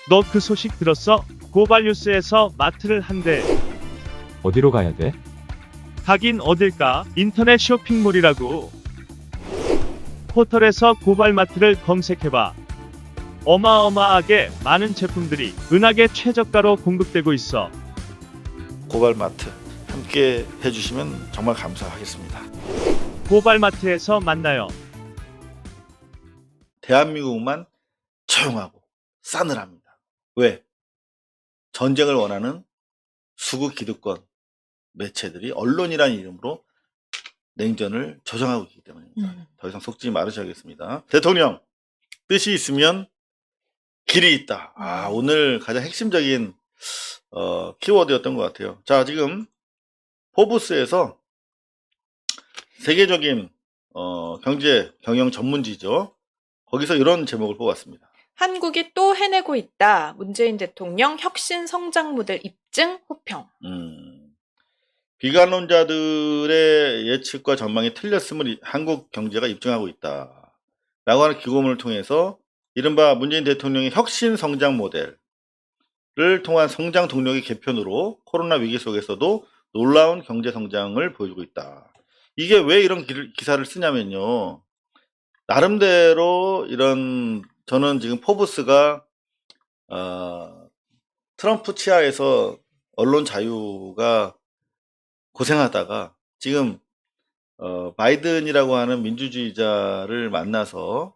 너 그 소식 들었어? 고발뉴스에서 마트를 한대. 어디로 가야 돼? 가긴 어딜까? 인터넷 쇼핑몰이라고. 포털에서 고발마트를 검색해봐. 어마어마하게 많은 제품들이 은하계 최저가로 공급되고 있어. 고발마트 함께 해주시면 정말 감사하겠습니다. 고발마트에서 만나요. 대한민국만 조용하고 싸늘합니다. 왜? 전쟁을 원하는 수구 기득권 매체들이 언론이라는 이름으로 냉전을 조장하고 있기 때문입니다. 더 이상 속지 말으셔야겠습니다. 대통령, 뜻이 있으면 길이 있다. 오늘 가장 핵심적인 키워드였던 것 같아요. 자, 지금 포브스에서 세계적인 경제 경영 전문지죠. 거기서 이런 제목을 뽑았습니다. 한국이 또 해내고 있다. 문재인 대통령 혁신 성장 모델 입증 호평. 비관론자들의 예측과 전망이 틀렸음을 한국 경제가 입증하고 있다. 라고 하는 기고문을 통해서 이른바 문재인 대통령의 혁신 성장 모델을 통한 성장 동력의 개편으로 코로나 위기 속에서도 놀라운 경제 성장을 보여주고 있다. 이게 왜 이런 기사를 쓰냐면요. 나름대로 저는 지금 포브스가 트럼프 치하에서 언론 자유가 고생하다가 지금 바이든이라고 하는 민주주의자를 만나서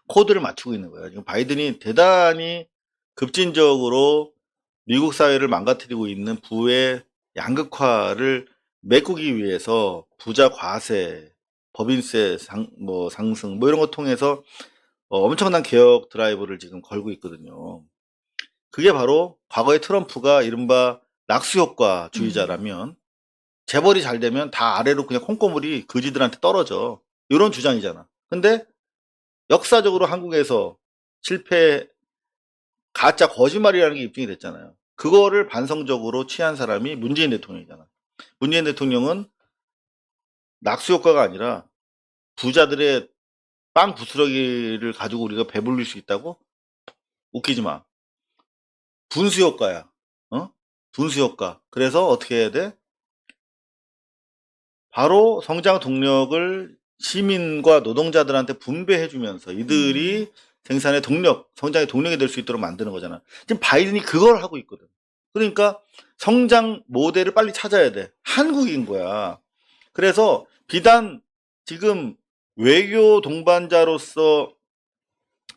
코드를 맞추고 있는 거예요. 지금 바이든이 대단히 급진적으로 미국 사회를 망가뜨리고 있는 부의 양극화를 메꾸기 위해서 부자 과세, 법인세 상승 이런 거 통해서 엄청난 개혁 드라이브를 지금 걸고 있거든요. 그게 바로 과거에 트럼프가 이른바 낙수효과 주의자라면 재벌이 잘 되면 다 아래로 그냥 콩고물이 거지들한테 떨어져. 이런 주장이잖아. 근데 역사적으로 한국에서 가짜 거짓말이라는 게 입증이 됐잖아요. 그거를 반성적으로 취한 사람이 문재인 대통령이잖아. 문재인 대통령은 낙수효과가 아니라 부자들의 빵 부스러기를 가지고 우리가 배불릴 수 있다고? 웃기지 마. 분수효과야. 분수효과. 그래서 어떻게 해야 돼? 바로 성장 동력을 시민과 노동자들한테 분배해주면서 이들이 생산의 동력, 성장의 동력이 될 수 있도록 만드는 거잖아. 지금 바이든이 그걸 하고 있거든. 그러니까 성장 모델을 빨리 찾아야 돼. 한국인 거야. 그래서 비단 지금 외교 동반자로서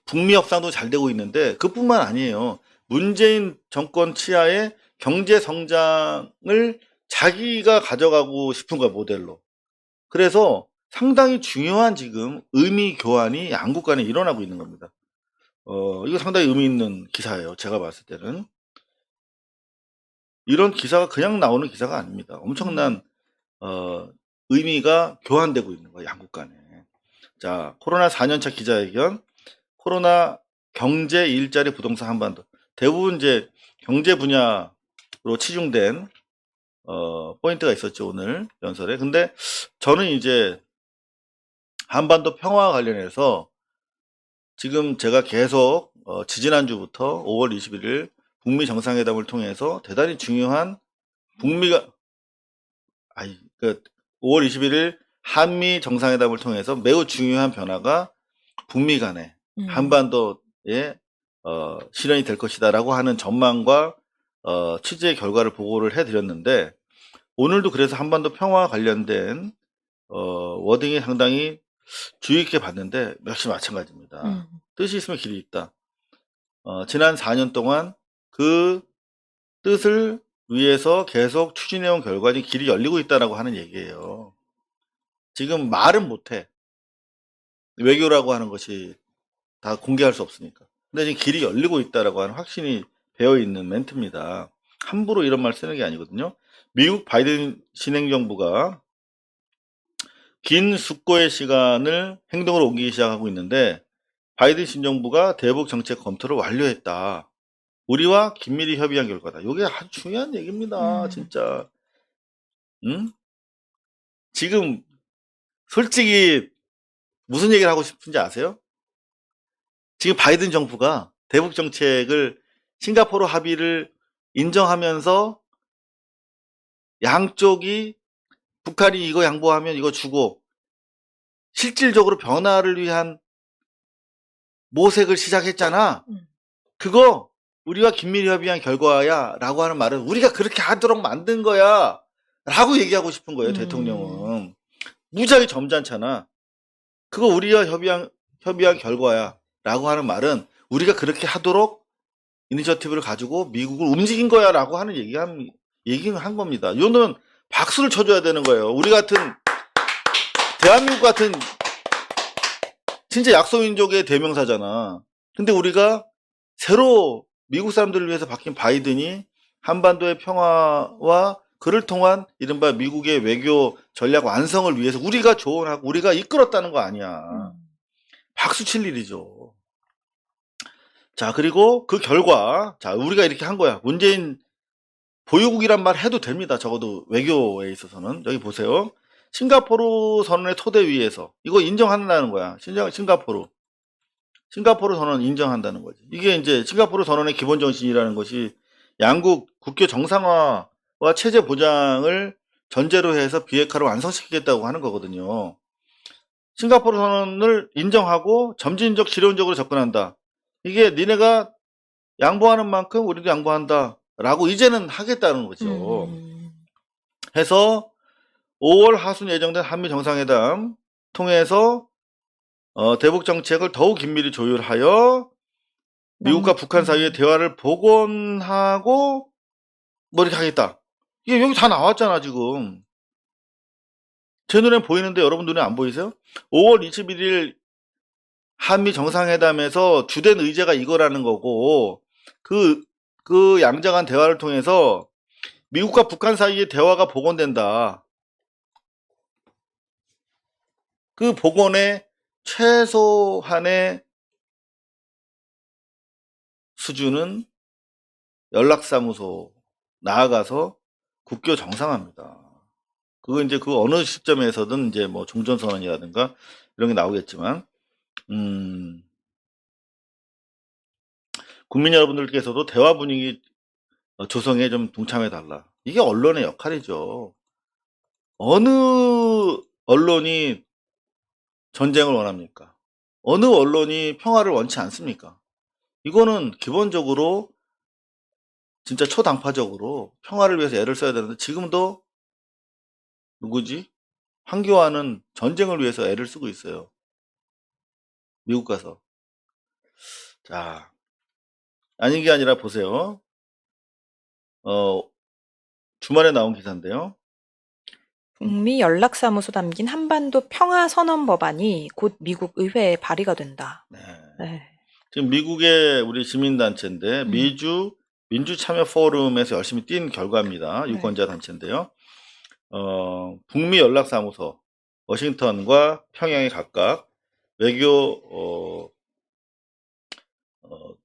북미 협상도 잘 되고 있는데 그뿐만 아니에요. 문재인 정권 치하의 경제 성장을 자기가 가져가고 싶은 거야, 모델로. 그래서 상당히 중요한 지금 의미 교환이 양국 간에 일어나고 있는 겁니다. 이거 상당히 의미 있는 기사예요. 제가 봤을 때는. 이런 기사가 그냥 나오는 기사가 아닙니다. 엄청난 의미가 교환되고 있는 거예요, 양국 간에. 자, 코로나 4년차 기자회견, 코로나 경제 일자리 부동산 한반도. 대부분 이제 경제 분야로 치중된 포인트가 있었죠, 오늘 연설에. 근데 저는 이제 한반도 평화와 관련해서 지금 제가 계속 지지난주부터 5월 21일 북미 정상회담을 통해서 대단히 중요한 5월 21일 한미 정상회담을 통해서 매우 중요한 변화가 북미 간에 한반도에 실현이 될 것이다라고 하는 전망과 취재 결과를 보고를 해드렸는데 오늘도 그래서 한반도 평화와 관련된 워딩이 상당히 주의 깊게 봤는데 역시 마찬가지입니다. 뜻이 있으면 길이 있다. 지난 4년 동안 그 뜻을 위해서 계속 추진해온 결과니 길이 열리고 있다라고 하는 얘기예요. 지금 말은 못해. 외교라고 하는 것이 다 공개할 수 없으니까. 근데 지금 길이 열리고 있다라고 하는 확신이 배어있는 멘트입니다. 함부로 이런 말 쓰는 게 아니거든요. 미국 바이든 신행정부가 긴 숙고의 시간을 행동으로 옮기기 시작하고 있는데 바이든 신정부가 대북 정책 검토를 완료했다. 우리와 긴밀히 협의한 결과다. 이게 아주 중요한 얘기입니다. 진짜. 응? 지금 솔직히 무슨 얘기를 하고 싶은지 아세요? 지금 바이든 정부가 대북 정책을 싱가포르 합의를 인정하면서 양쪽이 북한이 이거 양보하면 이거 주고 실질적으로 변화를 위한 모색을 시작했잖아. 그거 우리가 긴밀히 협의한 결과야 라고 하는 말은 우리가 그렇게 하도록 만든 거야 라고 얘기하고 싶은 거예요. 대통령은. 무지하게 점잖잖아. 그거 우리가 협의한 결과야 라고 하는 말은 우리가 그렇게 하도록 이니셔티브를 가지고 미국을 움직인 거야 라고 하는 얘기는 한 겁니다. 이거는 박수를 쳐줘야 되는 거예요. 우리 같은 대한민국 같은 진짜 약소민족의 대명사잖아. 근데 우리가 새로 미국 사람들을 위해서 바뀐 바이든이 한반도의 평화와 그를 통한 이른바 미국의 외교 전략 완성을 위해서 우리가 조언하고 우리가 이끌었다는 거 아니야. 박수 칠 일이죠. 자, 그리고 그 결과, 자, 우리가 이렇게 한 거야. 문재인 보유국이란 말 해도 됩니다. 적어도 외교에 있어서는. 여기 보세요. 싱가포르 선언의 토대 위에서 이거 인정한다는 거야. 싱가포르 선언 인정한다는 거지. 이게 이제 싱가포르 선언의 기본 정신이라는 것이 양국 국교 정상화와 체제 보장을 전제로 해서 비핵화를 완성시키겠다고 하는 거거든요. 싱가포르 선언을 인정하고 점진적 실효적으로 접근한다. 이게 니네가 양보하는 만큼 우리도 양보한다 라고 이제는 하겠다는 거죠. 해서 5월 하순 예정된 한미 정상회담 통해서 대북 정책을 더욱 긴밀히 조율하여 미국과 북한 사이의 대화를 복원하고 뭐 이렇게 하겠다. 이게 여기 다 나왔잖아 지금. 제 눈엔 보이는데 여러분 눈에 안 보이세요? 5월 21일 한미 정상회담에서 주된 의제가 이거라는 거고 그 양자간 대화를 통해서 미국과 북한 사이의 대화가 복원된다. 그 복원의 최소한의 수준은 연락사무소 나아가서 국교 정상화입니다. 그거 이제 그 어느 시점에서든 이제 뭐 종전선언이라든가 이런 게 나오겠지만, 국민 여러분들께서도 대화 분위기 조성에 좀 동참해달라. 이게 언론의 역할이죠. 어느 언론이 전쟁을 원합니까? 어느 언론이 평화를 원치 않습니까? 이거는 기본적으로 진짜 초당파적으로 평화를 위해서 애를 써야 되는데 지금도 누구지? 황교안은 전쟁을 위해서 애를 쓰고 있어요. 미국 가서. 자, 아닌 게 아니라 보세요. 주말에 나온 기사인데요. 북미 연락사무소 담긴 한반도 평화선언 법안이 곧 미국 의회에 발의가 된다. 네. 네. 지금 미국의 우리 시민단체인데 미주 민주참여 포럼에서 열심히 뛴 결과입니다. 유권자 단체인데요. 북미 연락사무소 워싱턴과 평양에 각각 외교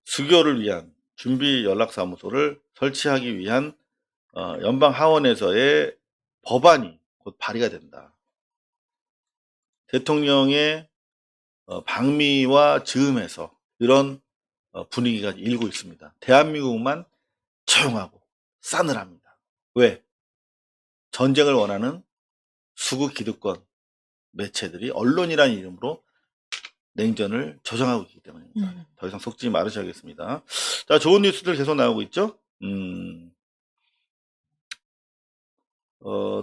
수교를 위한 준비 연락사무소를 설치하기 위한 연방 하원에서의 법안이 곧 발의가 된다. 대통령의 방미와 즈음에서 이런 분위기가 일고 있습니다. 대한민국만 조용하고 싸늘합니다. 왜? 전쟁을 원하는 수구 기득권 매체들이 언론이라는 이름으로 냉전을 조장하고 있기 때문입니다. 더 이상 속지 말으셔야겠습니다. 자, 좋은 뉴스들 계속 나오고 있죠.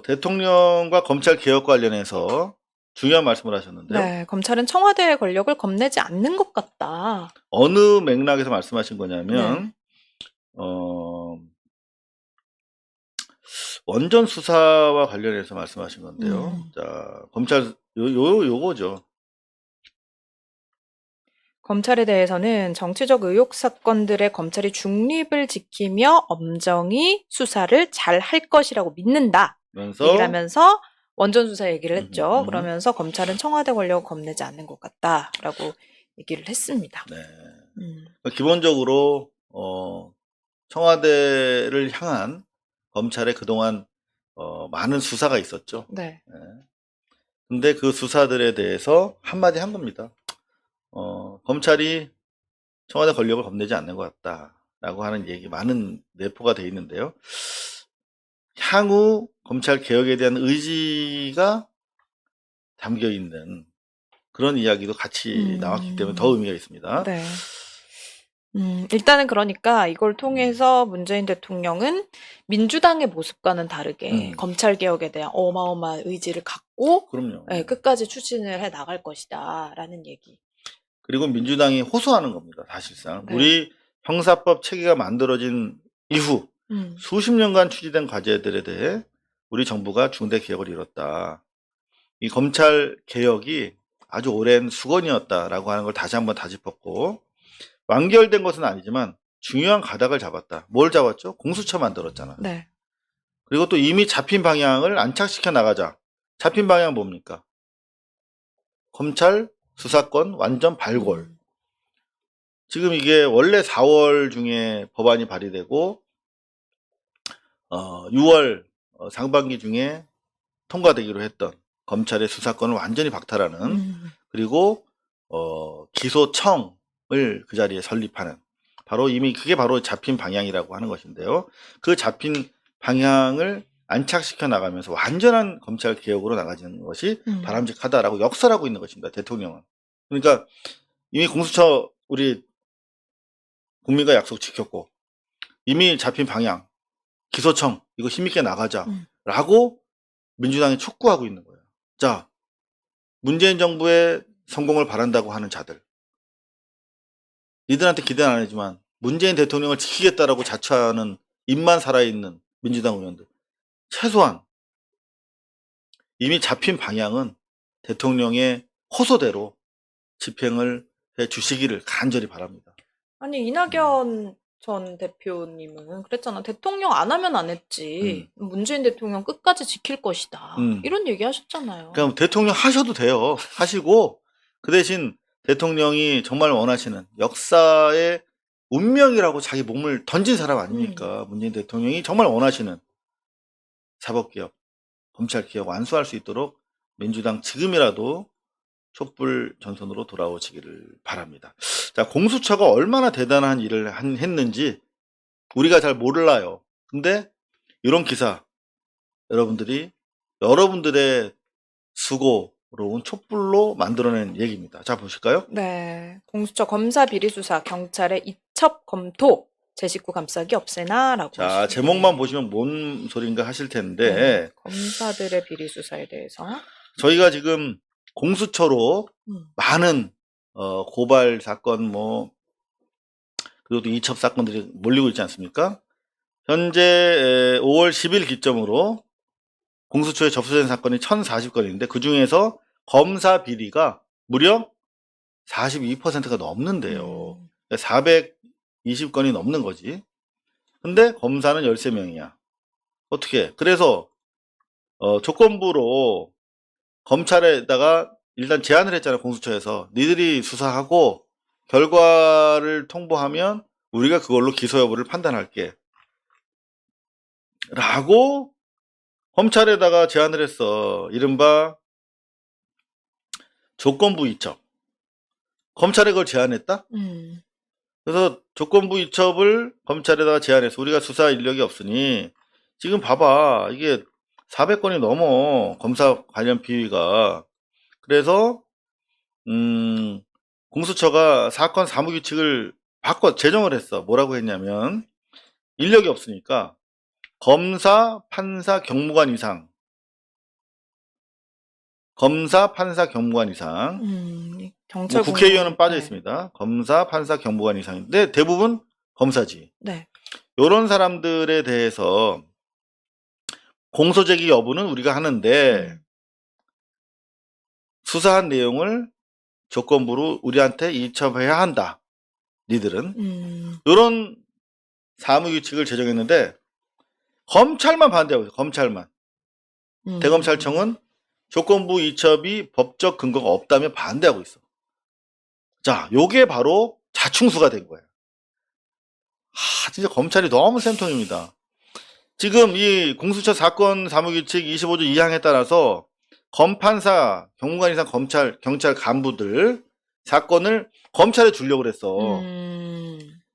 대통령과 검찰 개혁 관련해서 중요한 말씀을 하셨는데요. 네, 검찰은 청와대의 권력을 겁내지 않는 것 같다. 어느 맥락에서 말씀하신 거냐면, 원전 수사와 관련해서 말씀하신 건데요. 자, 검찰, 요거죠. 검찰에 대해서는 정치적 의혹 사건들의 검찰이 중립을 지키며 엄정히 수사를 잘 할 것이라고 믿는다. 얘기를 하면서 원전 수사 얘기를 했죠. 그러면서 검찰은 청와대 권력을 겁내지 않는 것 같다라고 얘기를 했습니다. 네. 기본적으로 청와대를 향한 검찰의 그동안 많은 수사가 있었죠. 네. 근데 그 수사들에 대해서 한마디 한 겁니다. 검찰이 청와대 권력을 겁내지 않는 것 같다라고 하는 얘기 많은 내포가 돼 있는데요. 향후 검찰 개혁에 대한 의지가 담겨 있는 그런 이야기도 같이 나왔기 때문에 더 의미가 있습니다. 네. 일단은 그러니까 이걸 통해서 문재인 대통령은 민주당의 모습과는 다르게 검찰 개혁에 대한 어마어마한 의지를 갖고 그럼요. 네, 끝까지 추진을 해 나갈 것이다라는 얘기. 그리고 민주당이 호소하는 겁니다. 사실상 네. 우리 형사법 체계가 만들어진 이후 수십 년간 추진된 과제들에 대해 우리 정부가 중대 개혁을 이뤘다. 이 검찰 개혁이 아주 오랜 수건이었다라고 하는 걸 다시 한번 다짚었고, 완결된 것은 아니지만 중요한 가닥을 잡았다. 뭘 잡았죠? 공수처 만들었잖아. 네. 그리고 또 이미 잡힌 방향을 안착시켜 나가자. 잡힌 방향 뭡니까? 검찰 수사권 완전 발골. 지금 이게 원래 4월 중에 법안이 발의되고 6월 상반기 중에 통과되기로 했던 검찰의 수사권을 완전히 박탈하는 그리고 기소청을 그 자리에 설립하는 바로 이미 그게 바로 잡힌 방향이라고 하는 것인데요. 그 잡힌 방향을 안착시켜 나가면서 완전한 검찰 개혁으로 나가지는 것이 바람직하다라고 역설하고 있는 것입니다. 대통령은. 그러니까 이미 공수처 우리 국민과 약속 지켰고 이미 잡힌 방향 기소청 이거 힘있게 나가자라고 민주당이 촉구하고 있는 거예요. 자, 문재인 정부의 성공을 바란다고 하는 자들 니들한테 기대는 안 하지만 문재인 대통령을 지키겠다라고 자처하는 입만 살아있는 민주당 의원들 최소한 이미 잡힌 방향은 대통령의 호소대로 집행을 해 주시기를 간절히 바랍니다. 아니 이낙연 전 대표님은 그랬잖아. 대통령 안 하면 안 했지. 문재인 대통령 끝까지 지킬 것이다. 이런 얘기 하셨잖아요. 그럼 대통령 하셔도 돼요. 하시고 그 대신 대통령이 정말 원하시는 역사의 운명이라고 자기 몸을 던진 사람 아닙니까? 문재인 대통령이 정말 원하시는 사법개혁, 검찰개혁 완수할 수 있도록 민주당 지금이라도 촛불 전선으로 돌아오시기를 바랍니다. 자, 공수처가 얼마나 대단한 일을 했는지 우리가 잘 몰라요. 근데 이런 기사 여러분들이 여러분들의 수고로운 촛불로 만들어낸 얘기입니다. 자, 보실까요? 네. 공수처 검사 비리 수사 경찰의 이첩 검토 제 식구 감싸기 없애나라고. 자, 제목만 보시면 뭔 소린가 하실 텐데 검사들의 비리 수사에 대해서 저희가 지금 공수처로 많은 고발 사건 그리고 또 이첩 사건들이 몰리고 있지 않습니까? 현재 5월 10일 기점으로 공수처에 접수된 사건이 1040건인데 그 중에서 검사 비리가 무려 42%가 넘는데요. 420건이 넘는 거지. 근데 검사는 13명이야. 어떻게? 그래서 조건부로 검찰에다가 일단 제안을 했잖아요. 공수처에서. 니들이 수사하고 결과를 통보하면 우리가 그걸로 기소 여부를 판단할게. 라고 검찰에다가 제안을 했어. 이른바 조건부 이첩. 검찰에 그걸 제안했다? 그래서 조건부 이첩을 검찰에다가 제안해서 우리가 수사 인력이 없으니 지금 봐봐. 이게 400건이 넘어. 검사 관련 비위가. 그래서 공수처가 사건 사무규칙을 제정을 했어. 뭐라고 했냐면 인력이 없으니까 검사, 판사, 경무관 이상. 검사, 판사, 경무관 이상. 경찰 국회의원은 빠져 있습니다. 검사, 판사, 경무관 이상인데 대부분 검사지. 네. 이런 사람들에 대해서 공소제기 여부는 우리가 하는데 수사한 내용을 조건부로 우리한테 이첩해야 한다. 니들은. 이런 사무규칙을 제정했는데 검찰만 반대하고 있어요. 검찰만. 대검찰청은 조건부 이첩이 법적 근거가 없다며 반대하고 있어. 자, 요게 바로 자충수가 된 거예요. 진짜 검찰이 너무 쌤통입니다. 지금 이 공수처 사건 사무규칙 25조 2항에 따라서 검판사, 경무관 이상 경찰 간부들 사건을 검찰에 주려고 그랬어.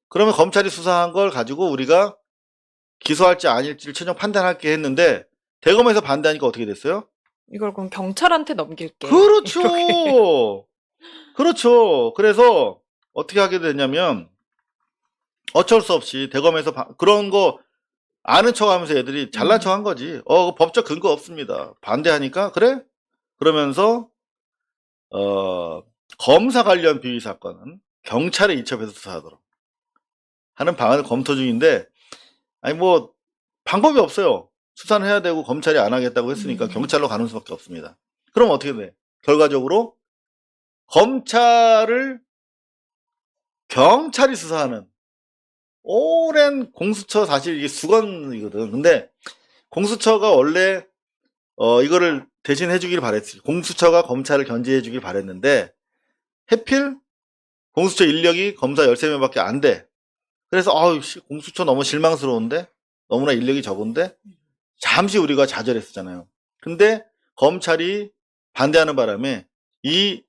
그러면 검찰이 수사한 걸 가지고 우리가 기소할지 아닐지를 최종 판단할게 했는데 대검에서 반대하니까 어떻게 됐어요? 이걸 그럼 경찰한테 넘길게. 그렇죠. 이렇게. 그렇죠. 그래서 어떻게 하게 됐냐면 어쩔 수 없이 대검에서 그런 거 아는 척하면서 애들이 잘난 척한 거지. 법적 근거 없습니다. 반대하니까 그래? 그러면서 검사 관련 비위 사건은 경찰에 이첩해서 수사하도록 하는 방안을 검토 중인데 아니 뭐 방법이 없어요. 수사는 해야 되고 검찰이 안 하겠다고 했으니까 경찰로 가는 수밖에 없습니다. 그럼 어떻게 돼? 결과적으로 검찰을 경찰이 수사하는 오랜 공수처 사실 이게 수건이거든. 근데 공수처가 원래 이거를 대신 해주길 바랬지. 공수처가 검찰을 견제해주길 바랬는데 해필 공수처 인력이 검사 13명밖에 안 돼. 그래서 공수처 너무 실망스러운데 너무나 인력이 적은데 잠시 우리가 좌절했었잖아요. 근데 검찰이 반대하는 바람에 이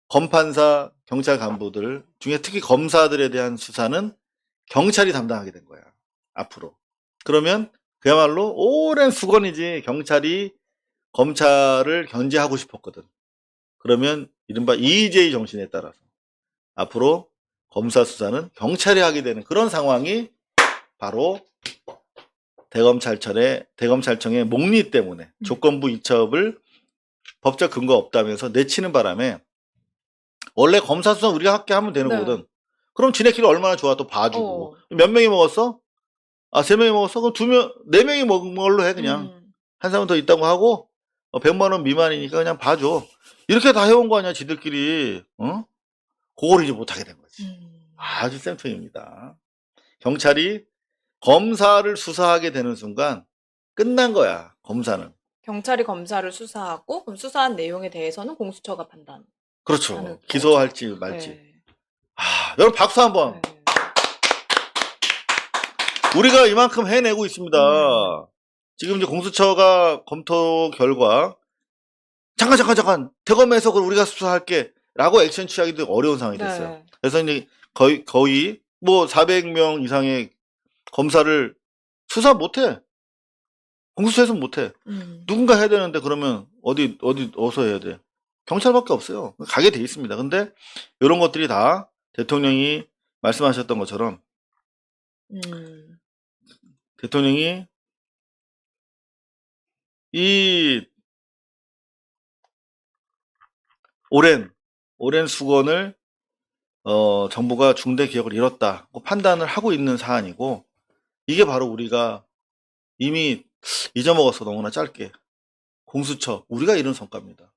검판사 경찰 간부들 중에 특히 검사들에 대한 수사는 경찰이 담당하게 된 거야. 앞으로. 그러면 그야말로 오랜 수건이지 경찰이 검찰을 견제하고 싶었거든. 그러면 이른바 EJ 정신에 따라서 앞으로 검사 수사는 경찰이 하게 되는 그런 상황이 바로 대검찰청의 목리 때문에 조건부 이첩을 법적 근거 없다면서 내치는 바람에 원래 검사 수사 우리가 함께 하면 되는 네. 거거든. 그럼 지네끼리 얼마나 좋아 또 봐주고. 몇 명이 먹었어? 3명이 먹었어? 그럼 4명이 먹은 걸로 해 그냥. 한 사람 더 있다고 하고 100만 원 미만이니까 그냥 봐줘. 이렇게 다 해온 거 아니야 지들끼리. 그걸 이제 못하게 된 거지. 아주 쌤통입니다. 경찰이 검사를 수사하게 되는 순간 끝난 거야. 검사는. 경찰이 검사를 수사하고 그럼 수사한 내용에 대해서는 공수처가 판단. 그렇죠. 기소할지 말지. 네. 여러분 박수 한번. 네. 우리가 이만큼 해내고 있습니다. 지금 이제 공수처가 검토 결과 잠깐 대검에서 그걸 우리가 수사할게 라고 액션 취하기도 어려운 상황이 됐어요. 네. 그래서 이제 거의 뭐 400명 이상의 검사를 수사 못해. 공수처에서 못해. 누군가 해야 되는데 그러면 어디서 해야 돼? 경찰밖에 없어요. 가게 돼 있습니다. 근데 이런 것들이 다 대통령이 말씀하셨던 것처럼 대통령이 이 오랜 수건을 정부가 중대 기억을 잃었다고 판단을 하고 있는 사안이고 이게 바로 우리가 이미 잊어먹어서 너무나 짧게 공수처 우리가 이룬 성과입니다.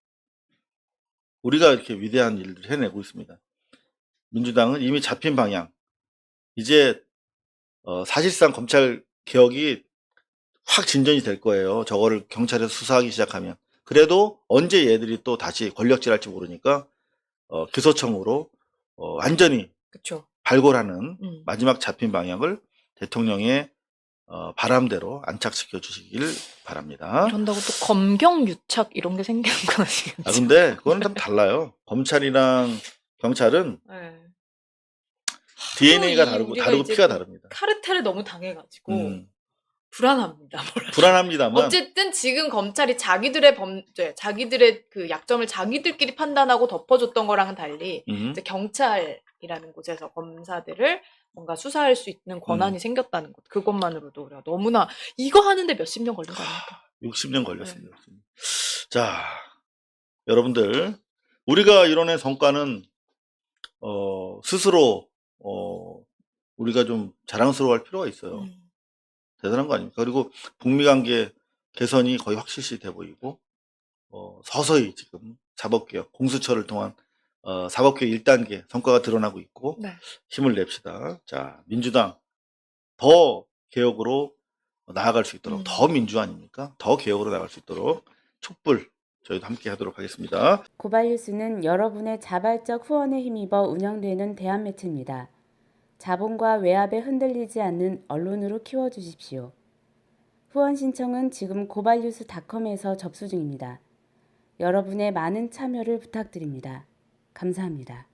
우리가 이렇게 위대한 일들을 해내고 있습니다. 민주당은 이미 잡힌 방향 이제 사실상 검찰 개혁이 확 진전이 될 거예요. 저거를 경찰에서 수사하기 시작하면. 그래도 언제 얘들이 또 다시 권력질할지 모르니까 기소청으로 완전히 그쵸. 발굴하는 마지막 잡힌 방향을 대통령의 바람대로 안착시켜 주시길 바랍니다. 그런다고 또 검경유착 이런 게 생기는 건 아니겠죠? 근데 그거는 좀 달라요. 검찰이랑 경찰은 네. DNA가 다르고 우리가 다르고 이제 피가 그 다릅니다. 카르텔을 너무 당해가지고 불안합니다. 불안합니다만 어쨌든 지금 검찰이 자기들의 그 약점을 자기들끼리 판단하고 덮어줬던 거랑은 달리 이제 경찰이라는 곳에서 검사들을 뭔가 수사할 수 있는 권한이 생겼다는 것. 그것만으로도 우리가 너무나 이거 하는데 몇십 년 걸린 거 아닙니까? 60년 걸렸습니다. 자, 여러분들 우리가 이뤄낸 성과는 스스로 우리가 좀 자랑스러워할 필요가 있어요. 대단한 거 아닙니까? 그리고 북미 관계 개선이 거의 확실시 돼 보이고 서서히 지금 사법개혁, 공수처를 통한 사법개혁 1단계 성과가 드러나고 있고 네. 힘을 냅시다. 자, 민주당 더 개혁으로 나아갈 수 있도록 더 민주 아닙니까? 더 개혁으로 나아갈 수 있도록 촛불 저희도 함께 하도록 하겠습니다. 고발뉴스는 여러분의 자발적 후원에 힘입어 운영되는 대한매체입니다. 자본과 외압에 흔들리지 않는 언론으로 키워주십시오. 후원 신청은 지금 고발뉴스닷컴에서 접수 중입니다. 여러분의 많은 참여를 부탁드립니다. 감사합니다.